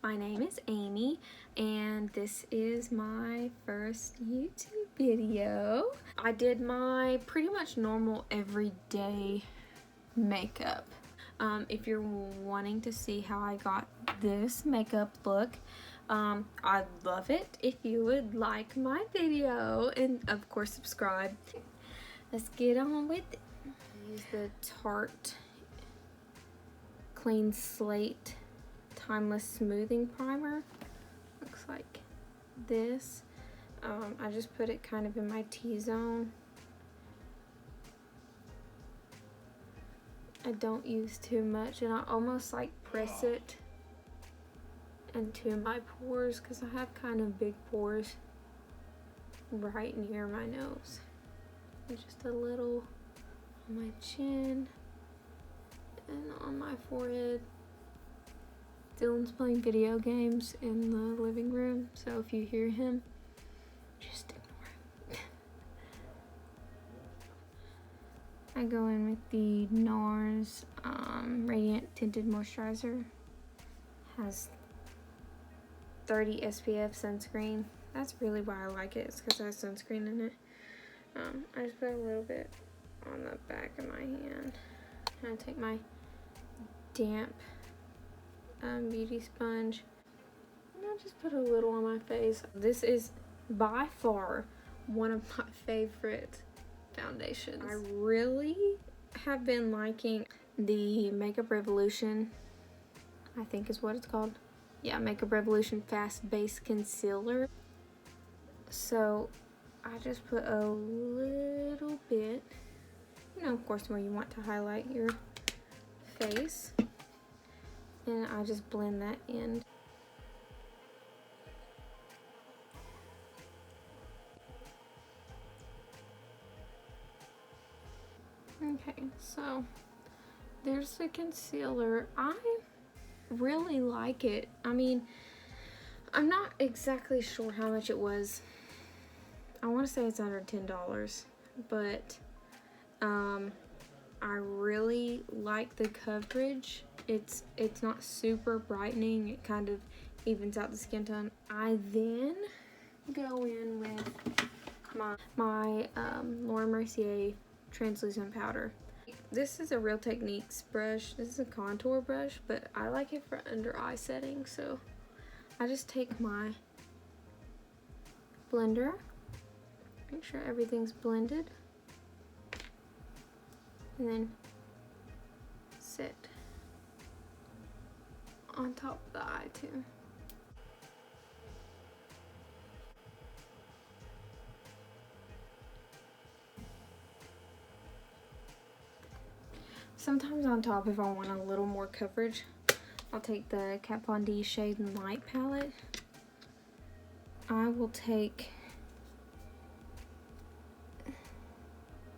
My name is Amy, and this is my first YouTube video. I did my pretty much normal everyday makeup. If you're wanting to see how I got this makeup look, I'd love it if you would like my video and of course subscribe. Let's get on with it. Use the Tarte Clean Slate Timeless Smoothing Primer. Looks like this. I just put it kind of in my T-zone. I don't use too much, and I almost like press it into my pores because I have kind of big pores right near my nose. And just a little on my chin and on my forehead. Dylan's playing video games in the living room, so if you hear him, just ignore it. I go in with the NARS Radiant Tinted Moisturizer. Has 30 SPF sunscreen. That's really why I like it. It's because it has sunscreen in it. I just put a little bit on the back of my hand. I take my damp beauty sponge and I just put a little on my face. This is by far one of my favorite foundations. I really have been liking the Makeup Revolution, I think is what it's called. Yeah, Makeup Revolution Fast Base Concealer. So I just put a little bit, you know, of course, where you want to highlight your face. And I just blend that in. Okay, so there's the concealer. I really like it. I mean, I'm not exactly sure how much it was. I want to say it's under $10, but I really like the coverage. It's not super brightening. It kind of evens out the skin tone. I then go in with my Laura Mercier translucent powder. This is a Real Techniques brush. This is a contour brush, but I like it for under eye setting. So I just take my blender, make sure everything's blended, and then set on top of the eye too. Sometimes on top, if I want a little more coverage, I'll take the Kat Von D Shade and Light palette. I will take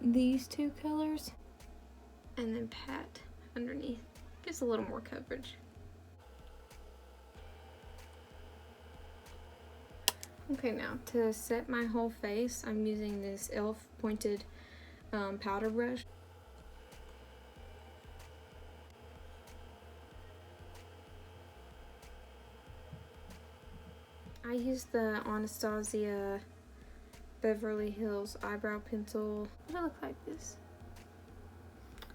these two colors and then pat underneath. Gives a little more coverage. Okay, now to set my whole face, I'm using this e.l.f. pointed powder brush. I use the Anastasia Beverly Hills eyebrow pencil. It'll look like this.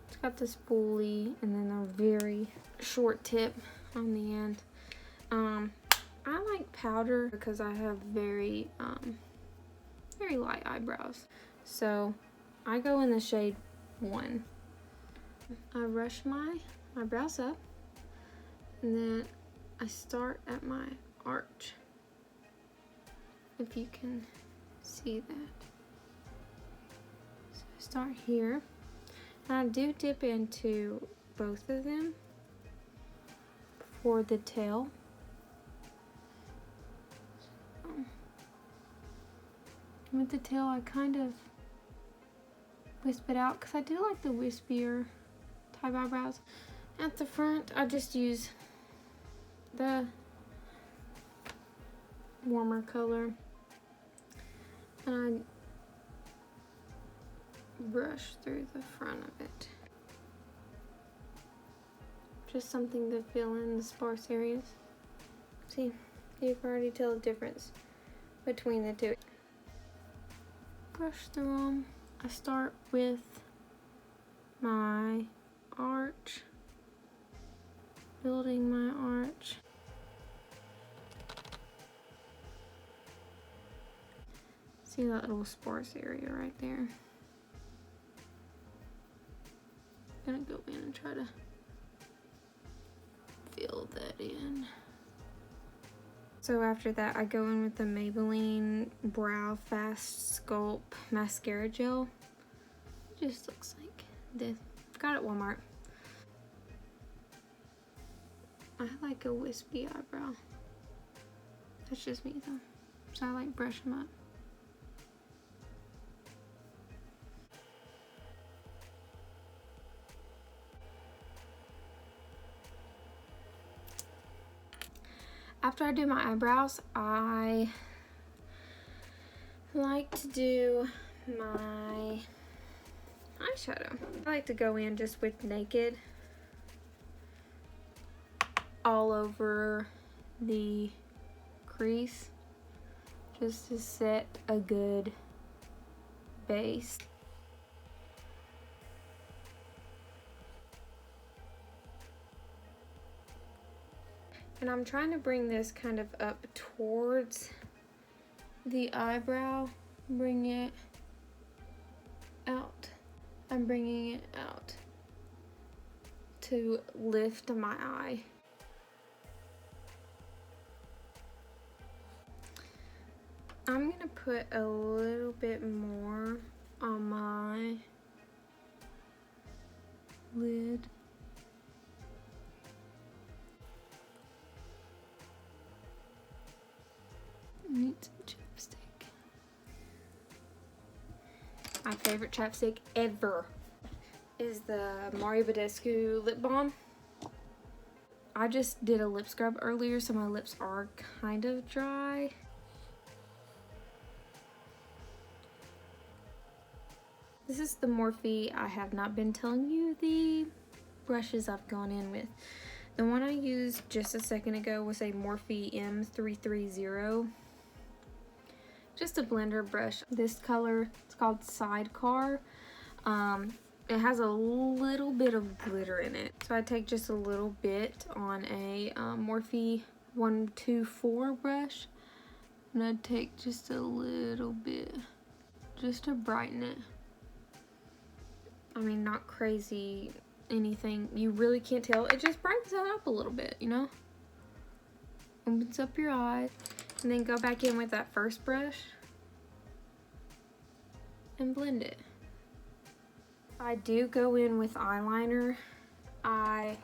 It's got this spoolie and then a very short tip on the end. I like powder because I have very light eyebrows. So I go in the shade 1. I brush my brows up and then I start at my arch. If you can see that. So I start here. And I do dip into both of them for the tail. With the tail, I kind of wisp it out because I do like the wispier type eyebrows. At the front, I just use the warmer color and I brush through the front of it. Just something to fill in the sparse areas. See, you can already tell the difference between the two. Brush through them. I start with my arch, building my arch. See that little sparse area right there? I'm gonna go in and try to fill that in. So after that, I go in with the Maybelline Brow Fast Sculpt Mascara Gel. It just looks like this. Got it at Walmart. I like a wispy eyebrow. That's just me though. So I like brush them up. After I do my eyebrows, I like to do my eyeshadow. I like to go in just with Naked all over the crease just to set a good base. And I'm trying to bring this kind of up towards the eyebrow, bring it out. I'm bringing it out to lift my eye. I'm gonna put a little bit more on my lid. Need some chapstick. My favorite chapstick ever is the Mario Badescu lip balm. I just did a lip scrub earlier, so my lips are kind of dry. This is the Morphe. I have not been telling you the brushes I've gone in with. The one I used just a second ago was a Morphe M330. Just a blender brush. This color, it's called Sidecar. It has a little bit of glitter in it. So I take just a little bit on a Morphe 124 brush. And I take just a little bit just to brighten it. I mean, not crazy anything. You really can't tell. It just brightens it up a little bit, you know? Opens up your eyes. And then go back in with that first brush and blend it. If I do go in with eyeliner, I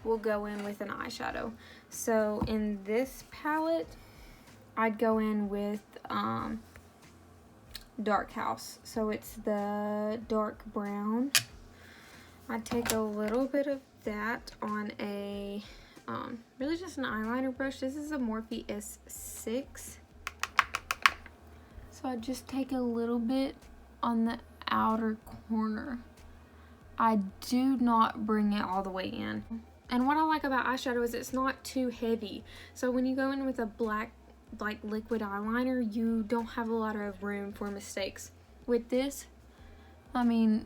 will go in with an eyeshadow. So in this palette, I'd go in with Dark House. So it's the dark brown. I'd take a little bit of that on a really just an eyeliner brush. This is a Morphe S6. So I just take a little bit on the outer corner. I do not bring it all the way in. And what I like about eyeshadow is it's not too heavy. So when you go in with a black, like liquid eyeliner, you don't have a lot of room for mistakes. With this, I mean,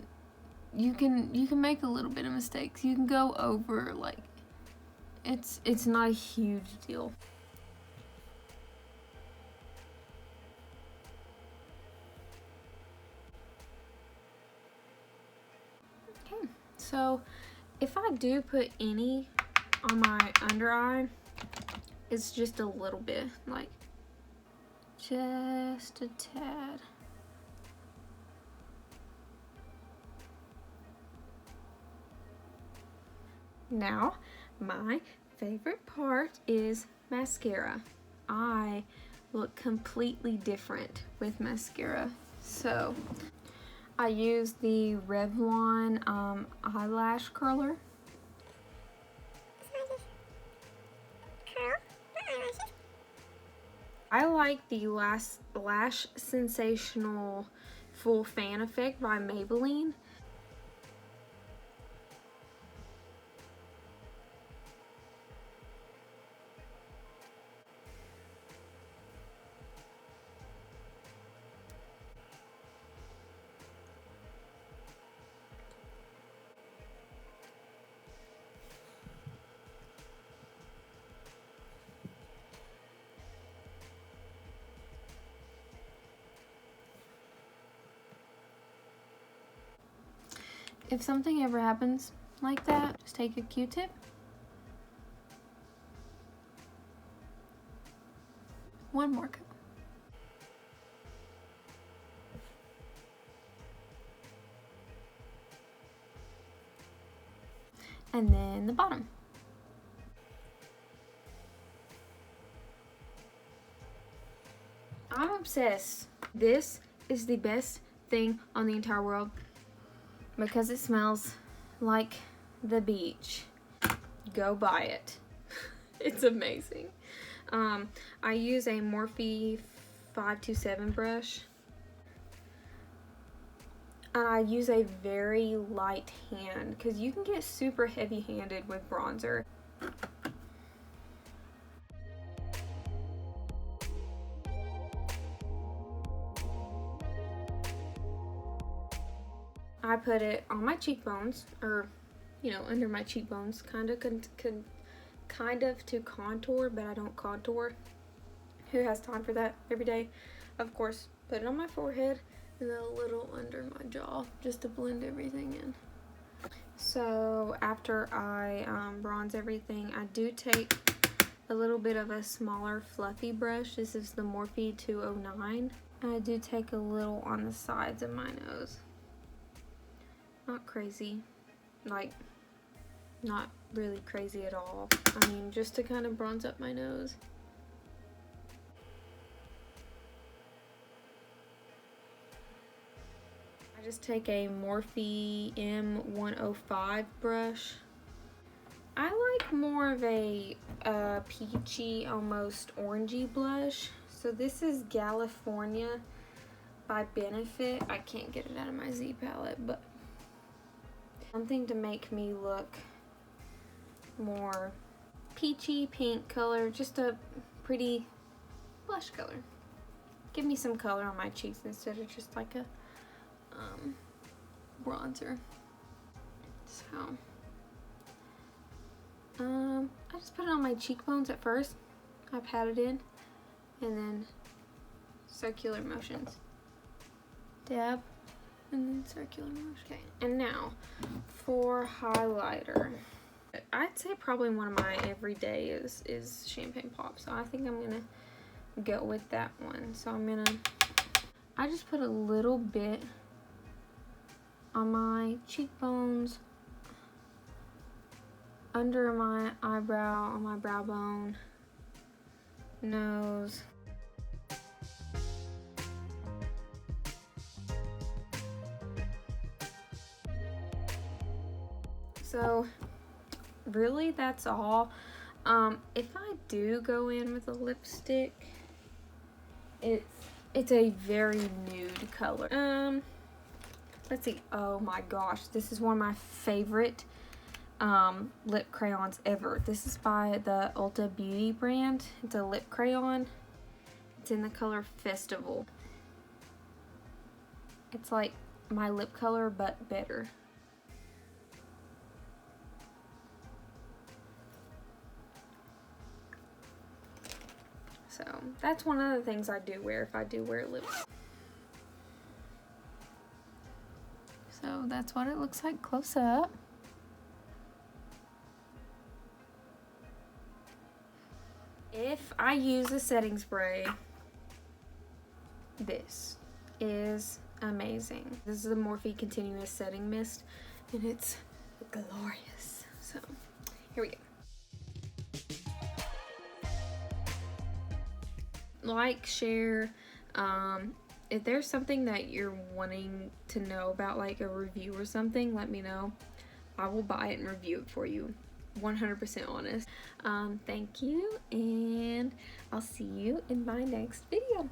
you can make a little bit of mistakes. You can go over, like, it's not a huge deal. Okay, so if I do put any on my under eye, it's just a little bit, like just a tad. Now, my favorite part is mascara. I look completely different with mascara. So, I use the Revlon eyelash curler. I like the Lash Sensational Full Fan Effect by Maybelline. If something ever happens like that, just take a Q-tip. One more coat. And then the bottom. I'm obsessed. This is the best thing on the entire world because it smells like the beach. Go buy it. It's amazing. I use a Morphe 527 brush. And I use a very light hand because you can get super heavy-handed with bronzer. I put it on my cheekbones, or you know, under my cheekbones, kind of to contour, but I don't contour. Who has time for that every day? Of course, put it on my forehead and then a little under my jaw just to blend everything in. So after I bronze everything, I do take a little bit of a smaller fluffy brush. This is the Morphe 209. I do take a little on the sides of my nose. Not crazy, like not really crazy at all. I mean, just to kind of bronze up my nose. I just take a Morphe M105 brush. I like more of a peachy, almost orangey blush. So this is California by Benefit. I can't get it out of my Z palette, but something to make me look more peachy pink color, just a pretty blush color. Give me some color on my cheeks instead of just like a bronzer. So I just put it on my cheekbones at first. I pat it in and then circular motions. Dab and then circular motion. Okay, and now for highlighter. I'd say probably one of my everyday is Champagne Pop, so I think I'm gonna go with that one. So I just put a little bit on my cheekbones, under my eyebrow, on my brow bone, nose. So really that's all. If I do go in with a lipstick, it's a very nude color. Let's see. Oh my gosh, this is one of my favorite lip crayons ever. This is by the Ulta Beauty brand. It's a lip crayon. It's in the color Festival. It's like my lip color but better. So that's one of the things I do wear if I do wear lips. So that's what it looks like close up. If I use a setting spray, this is amazing. This is the Morphe Continuous Setting Mist, and it's glorious. So here we go. Like, share, if there's something that you're wanting to know about, like a review or something, let me know. I will buy it and review it for you. 100% honest. Thank you, and I'll see you in my next video.